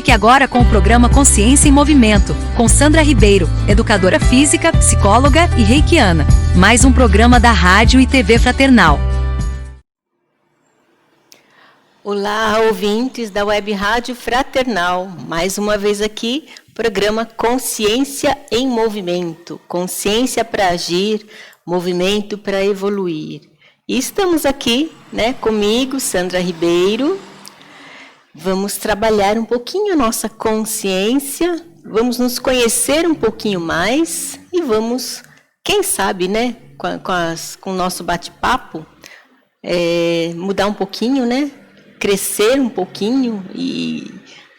Fique agora com o programa Consciência em Movimento, com Sandra Ribeiro, educadora física, psicóloga e reikiana. Mais um programa da Rádio e TV Fraternal. Olá, ouvintes da Web Rádio Fraternal. Mais uma vez aqui, programa Consciência em Movimento. Consciência para agir, movimento para evoluir. E estamos aqui, comigo, Sandra Ribeiro. Vamos trabalhar um pouquinho a nossa consciência, vamos nos conhecer um pouquinho mais e vamos, quem sabe, com o nosso bate-papo, mudar um pouquinho, crescer um pouquinho e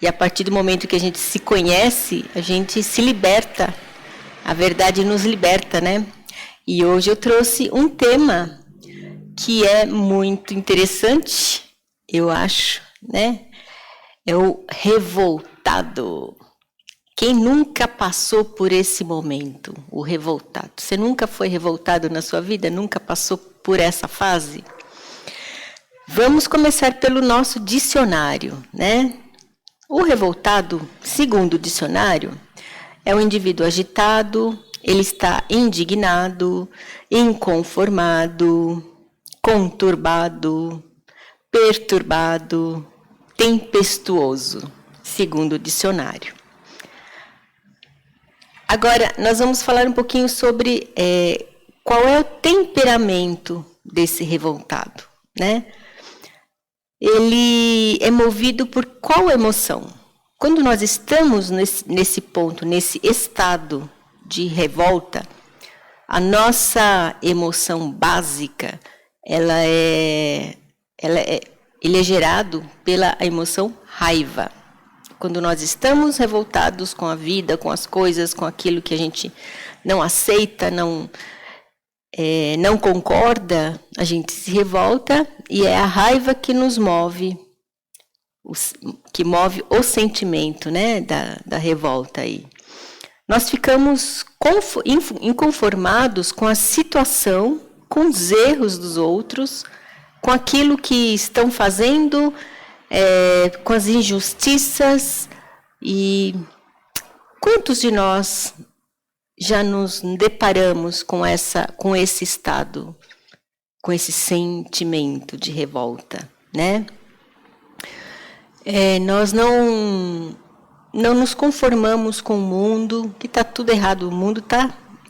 a partir do momento que a gente se conhece, a gente se liberta, a verdade nos liberta, E hoje eu trouxe um tema que é muito interessante, eu acho, É o revoltado. Quem nunca passou por esse momento, o revoltado? Você nunca foi revoltado na sua vida? Nunca passou por essa fase? Vamos começar pelo nosso dicionário, O revoltado, segundo o dicionário, é um indivíduo agitado, ele está indignado, inconformado, conturbado, perturbado, tempestuoso, segundo o dicionário. Agora, nós vamos falar um pouquinho sobre qual é o temperamento desse revoltado, Ele é movido por qual emoção? Quando nós estamos nesse ponto, nesse estado de revolta, a nossa emoção básica, ele é gerado pela emoção raiva. Quando nós estamos revoltados com a vida, com as coisas, com aquilo que a gente não aceita, não concorda, a gente se revolta e é a raiva que nos move, que move o sentimento, da revolta aí. Nós ficamos inconformados com a situação, com os erros dos outros, com aquilo que estão fazendo, com as injustiças. E quantos de nós já nos deparamos com esse estado, com esse sentimento de revolta, Nós não nos conformamos com o mundo, que está tudo errado. O mundo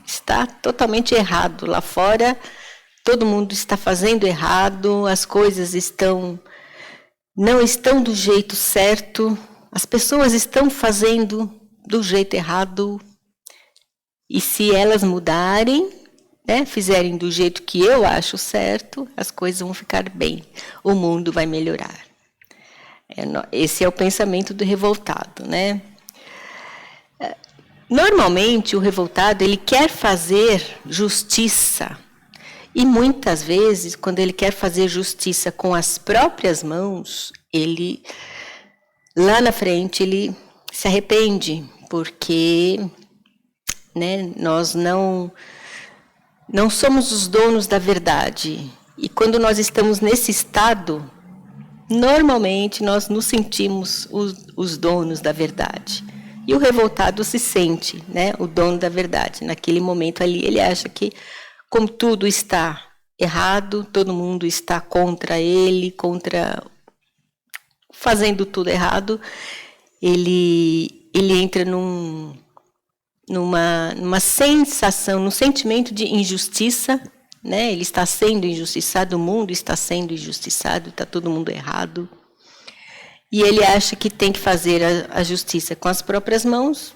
está totalmente errado. Lá fora, todo mundo está fazendo errado, as coisas não estão do jeito certo, as pessoas estão fazendo do jeito errado. E se elas mudarem, fizerem do jeito que eu acho certo, as coisas vão ficar bem, o mundo vai melhorar. Esse é o pensamento do revoltado, Normalmente, o revoltado, ele quer fazer justiça. E muitas vezes, quando ele quer fazer justiça com as próprias mãos, lá na frente, ele se arrepende, porque nós não somos os donos da verdade. E quando nós estamos nesse estado, normalmente nós nos sentimos os donos da verdade. E o revoltado se sente, o dono da verdade. Naquele momento ali, ele acha que, como tudo está errado, todo mundo está contra ele, fazendo tudo errado, ele entra numa sensação, num sentimento de injustiça, Ele está sendo injustiçado, o mundo está sendo injustiçado, está todo mundo errado. E ele acha que tem que fazer a justiça com as próprias mãos,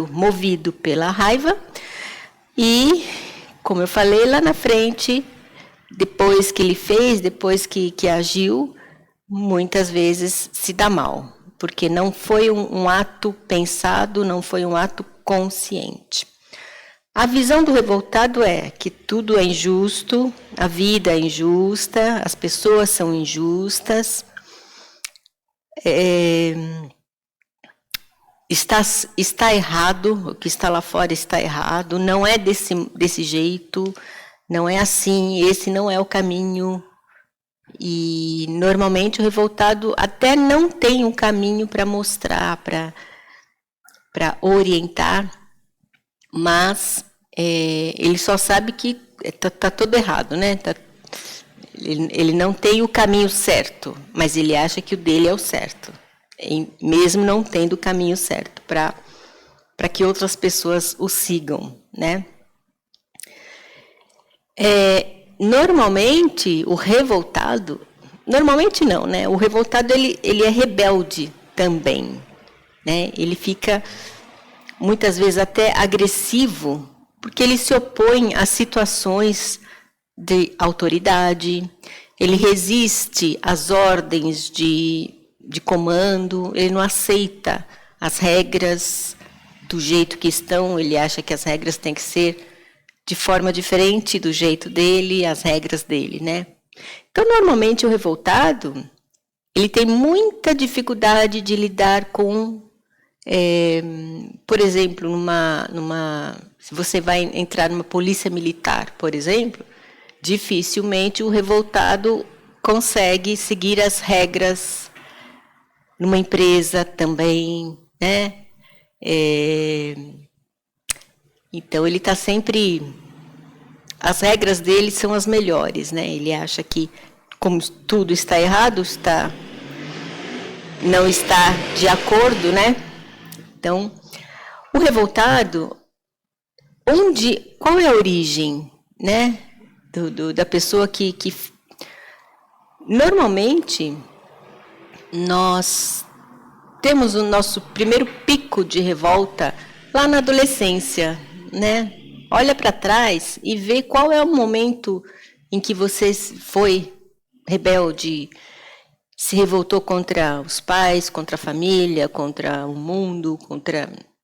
movido pela raiva. E, como eu falei lá na frente, depois que ele fez, depois que agiu, muitas vezes se dá mal, porque não foi um ato pensado, não foi um ato consciente. A visão do revoltado é que tudo é injusto, a vida é injusta, as pessoas são injustas, está errado, o que está lá fora está errado, não é desse jeito, não é assim, esse não é o caminho. E normalmente o revoltado até não tem um caminho para mostrar, para orientar, mas ele só sabe que tá tudo errado, né? Ele não tem o caminho certo, mas ele acha que o dele é o certo, mesmo não tendo o caminho certo para que outras pessoas o sigam, né? Normalmente o revoltado, normalmente não, né? O revoltado ele é rebelde também, né? Ele fica muitas vezes até agressivo, porque ele se opõe a situações de autoridade, ele resiste às ordens de comando, ele não aceita as regras do jeito que estão, ele acha que as regras têm que ser de forma diferente do jeito dele, as regras dele, né? Então, normalmente, o revoltado, ele tem muita dificuldade de lidar com, por exemplo, se você vai entrar numa polícia militar, por exemplo, dificilmente o revoltado consegue seguir as regras numa empresa também, né? Então, ele está sempre... As regras dele são as melhores, né? Ele acha que, como tudo está errado, não está de acordo, né? Então, o revoltado, qual é a origem, né? Da pessoa que... Normalmente, nós temos o nosso primeiro pico de revolta lá na adolescência, né? Olha para trás e vê qual é o momento em que você foi rebelde, se revoltou contra os pais, contra a família, contra o mundo,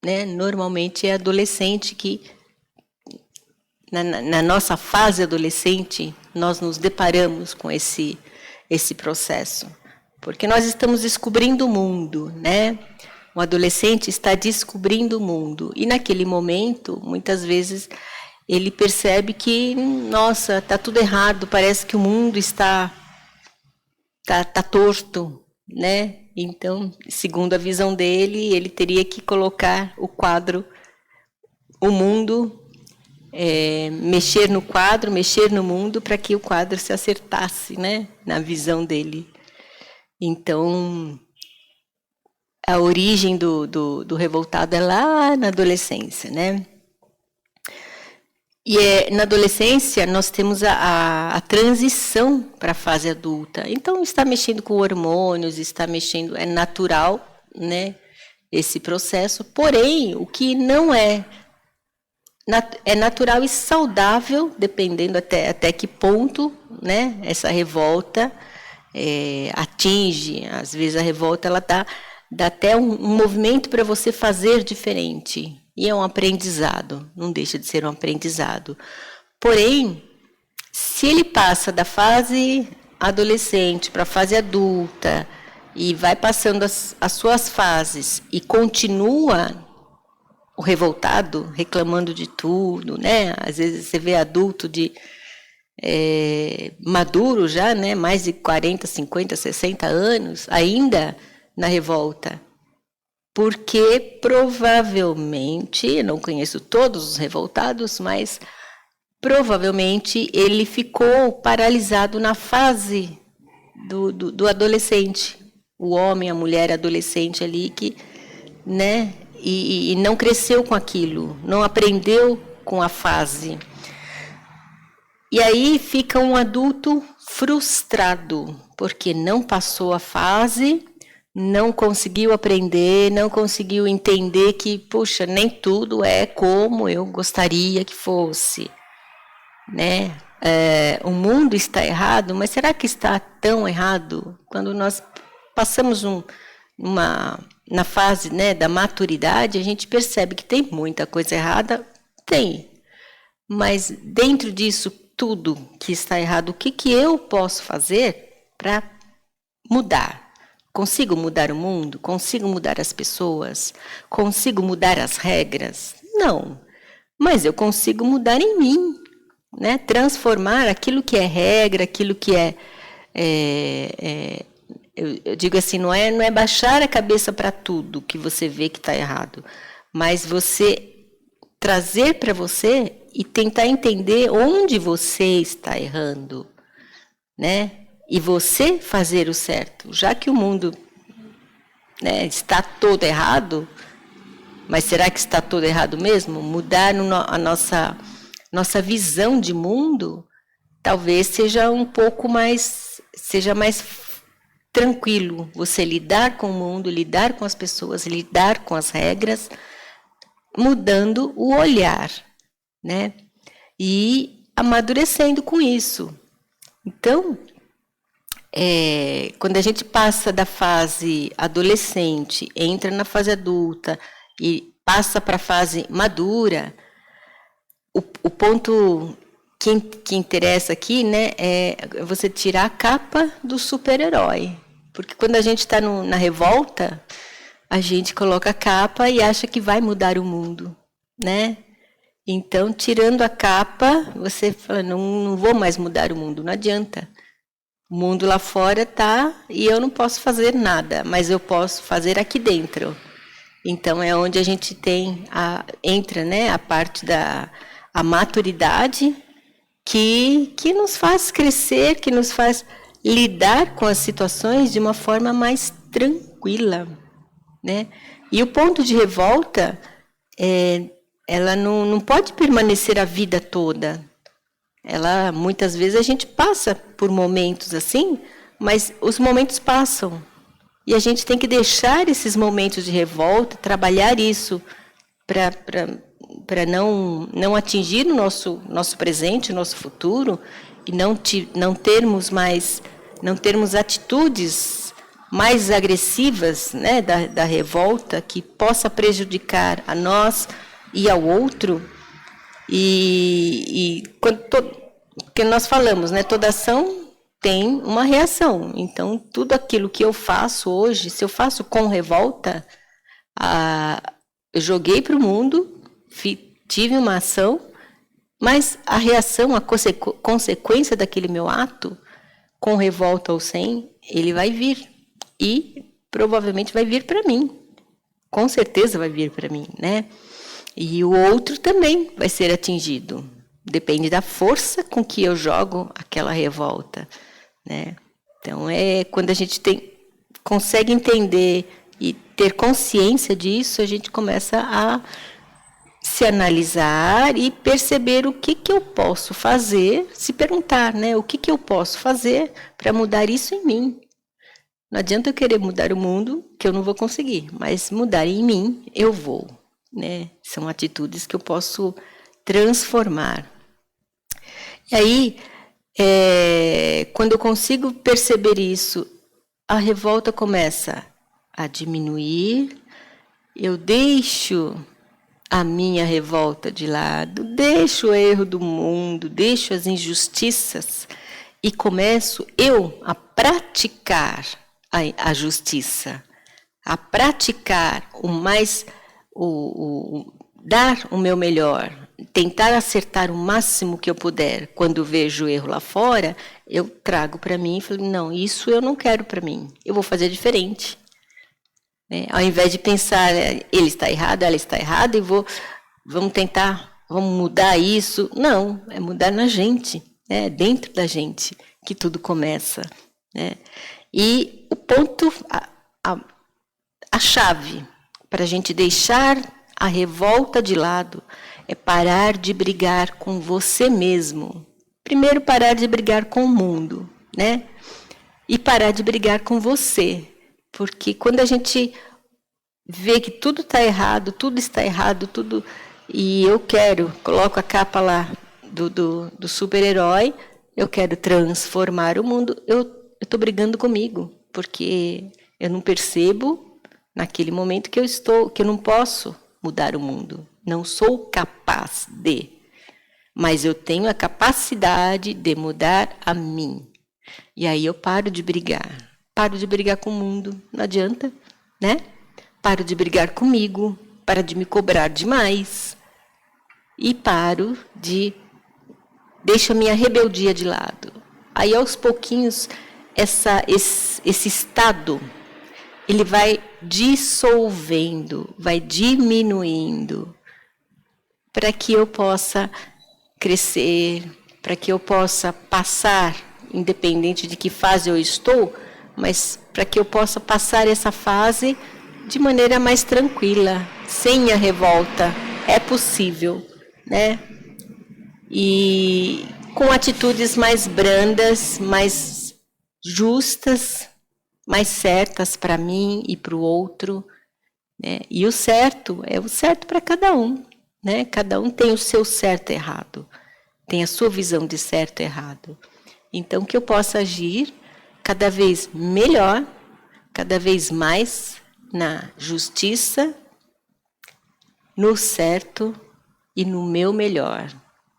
né? Normalmente é adolescente que, na nossa fase adolescente, nós nos deparamos com esse processo. Porque nós estamos descobrindo o mundo, né? O adolescente está descobrindo o mundo. E naquele momento, muitas vezes, ele percebe que, nossa, está tudo errado, parece que o mundo está torto, né? Então, segundo a visão dele, ele teria que colocar o mundo, mexer no quadro, mexer no mundo, para que o quadro se acertasse, né? Na visão dele. Então... A origem do revoltado é lá na adolescência, né? E na adolescência nós temos a transição para a fase adulta. Então está mexendo com hormônios, está mexendo, é natural, né? Esse processo. Porém, o que não é natural e saudável, dependendo até que ponto, né? Essa revolta atinge. Às vezes a revolta ela dá até um movimento para você fazer diferente. E é um aprendizado, não deixa de ser um aprendizado. Porém, se ele passa da fase adolescente para a fase adulta e vai passando as suas fases e continua o revoltado, reclamando de tudo, né? Às vezes você vê adulto maduro já, né? Mais de 40, 50, 60 anos, ainda na revolta, porque provavelmente, eu não conheço todos os revoltados, mas provavelmente ele ficou paralisado na fase do adolescente, o homem, a mulher adolescente ali que, né, e não cresceu com aquilo, não aprendeu com a fase. E aí fica um adulto frustrado, porque não passou a fase, não conseguiu aprender, não conseguiu entender que, puxa, nem tudo é como eu gostaria que fosse, né? O mundo está errado, mas será que está tão errado? Quando nós passamos na fase, né, da maturidade, a gente percebe que tem muita coisa errada, tem. Mas dentro disso tudo que está errado, o que eu posso fazer para mudar? Consigo mudar o mundo? Consigo mudar as pessoas? Consigo mudar as regras? Não. Mas eu consigo mudar em mim, né? Transformar aquilo que é regra, aquilo que é Eu digo assim, não é baixar a cabeça para tudo que você vê que está errado, mas você trazer para você e tentar entender onde você está errando, né? E você fazer o certo, já que o mundo, né, está todo errado, mas será que está todo errado mesmo? Mudar a nossa visão de mundo, talvez seja mais tranquilo você lidar com o mundo, lidar com as pessoas, lidar com as regras, mudando o olhar, né? E amadurecendo com isso. Então, quando a gente passa da fase adolescente, entra na fase adulta e passa para a fase madura, o ponto que interessa aqui, né, é você tirar a capa do super-herói. Porque quando a gente está na revolta, a gente coloca a capa e acha que vai mudar o mundo, né? Então, tirando a capa, você fala, não vou mais mudar o mundo, não adianta. O mundo lá fora está e eu não posso fazer nada, mas eu posso fazer aqui dentro. Então, é onde a gente entra, né, a parte da maturidade que nos faz crescer, que nos faz lidar com as situações de uma forma mais tranquila, né? E o ponto de revolta, ela não pode permanecer a vida toda. Muitas vezes a gente passa por momentos assim, mas os momentos passam. E a gente tem que deixar esses momentos de revolta, trabalhar isso para não atingir o nosso presente, o nosso futuro, e não termos atitudes mais agressivas, né, da revolta, que possa prejudicar a nós e ao outro. Porque nós falamos, né, toda ação tem uma reação. Então, tudo aquilo que eu faço hoje, se eu faço com revolta, eu joguei para o mundo, tive uma ação, mas a reação, a consequência daquele meu ato, com revolta ou sem, ele vai vir. E provavelmente vai vir para mim. Com certeza vai vir para mim, né? E o outro também vai ser atingido. Depende da força com que eu jogo aquela revolta, né? Então, quando a gente consegue entender e ter consciência disso, a gente começa a se analisar e perceber o que eu posso fazer, se perguntar, né? O que eu posso fazer para mudar isso em mim? Não adianta eu querer mudar o mundo, que eu não vou conseguir, mas mudar em mim, eu vou, né? São atitudes que eu posso transformar. E aí, quando eu consigo perceber isso, a revolta começa a diminuir, eu deixo a minha revolta de lado, deixo o erro do mundo, deixo as injustiças e começo a praticar a justiça, a praticar dar o meu melhor, tentar acertar o máximo que eu puder. Quando vejo o erro lá fora, eu trago para mim e falo, não, isso eu não quero para mim, eu vou fazer diferente. Ao invés de pensar, ele está errado, ela está errada, e vamos mudar isso. Não, é mudar na gente, né? Dentro da gente que tudo começa, né? E o ponto, a chave para a gente deixar a revolta de lado é parar de brigar com você mesmo. Primeiro, parar de brigar com o mundo, né? E parar de brigar com você. Porque quando a gente vê que tudo está errado, e eu coloco a capa lá do super-herói, eu quero transformar o mundo, eu estou brigando comigo, porque eu não percebo naquele momento que eu não posso mudar o mundo, não sou capaz de, mas eu tenho a capacidade de mudar a mim. E aí eu paro de brigar com o mundo, não adianta, né? Paro de brigar comigo, paro de me cobrar demais e deixo a minha rebeldia de lado. Aí, aos pouquinhos, esse estado, ele vai dissolvendo, vai diminuindo, para que eu possa crescer, para que eu possa passar, independente de que fase eu estou, mas para que eu possa passar essa fase de maneira mais tranquila, sem a revolta. É possível, né? E com atitudes mais brandas, mais justas, mais certas para mim e para o outro, né? E o certo é o certo para cada um, né? Cada um tem o seu certo e errado, tem a sua visão de certo e errado. Então, que eu possa agir cada vez melhor, cada vez mais na justiça, no certo e no meu melhor,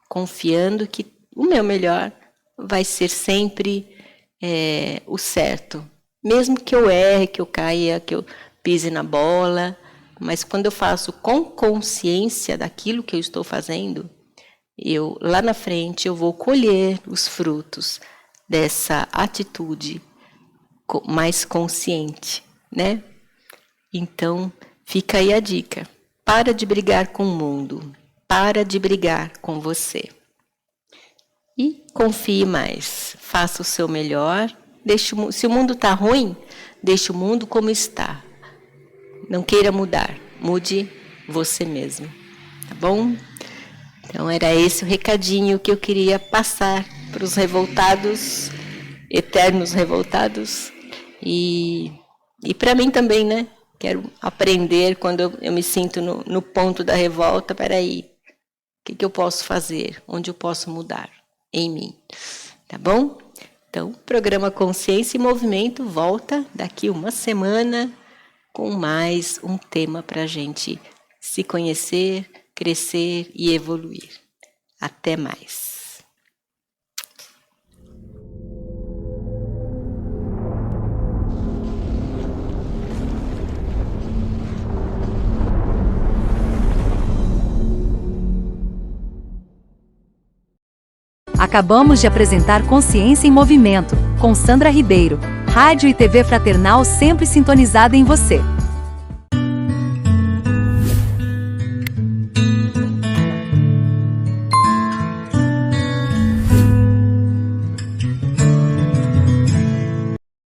confiando que o meu melhor vai ser sempre o certo. Mesmo que eu erre, que eu caia, que eu pise na bola, mas quando eu faço com consciência daquilo que eu estou fazendo, lá na frente eu vou colher os frutos dessa atitude mais consciente, né? Então, fica aí a dica. Para de brigar com o mundo, para de brigar com você. E confie mais, faça o seu melhor. Se o mundo está ruim, deixe o mundo como está. Não queira mudar, mude você mesmo, tá bom? Então era esse o recadinho que eu queria passar para os revoltados, eternos revoltados, e para mim também, né? Quero aprender quando eu me sinto no ponto da revolta. Peraí, o que eu posso fazer? Onde eu posso mudar? Em mim, tá bom? Então, o programa Consciência e Movimento volta daqui uma semana com mais um tema para a gente se conhecer, crescer e evoluir. Até mais. Acabamos de apresentar Consciência em Movimento, com Sandra Ribeiro. Rádio e TV Fraternal sempre sintonizada em você.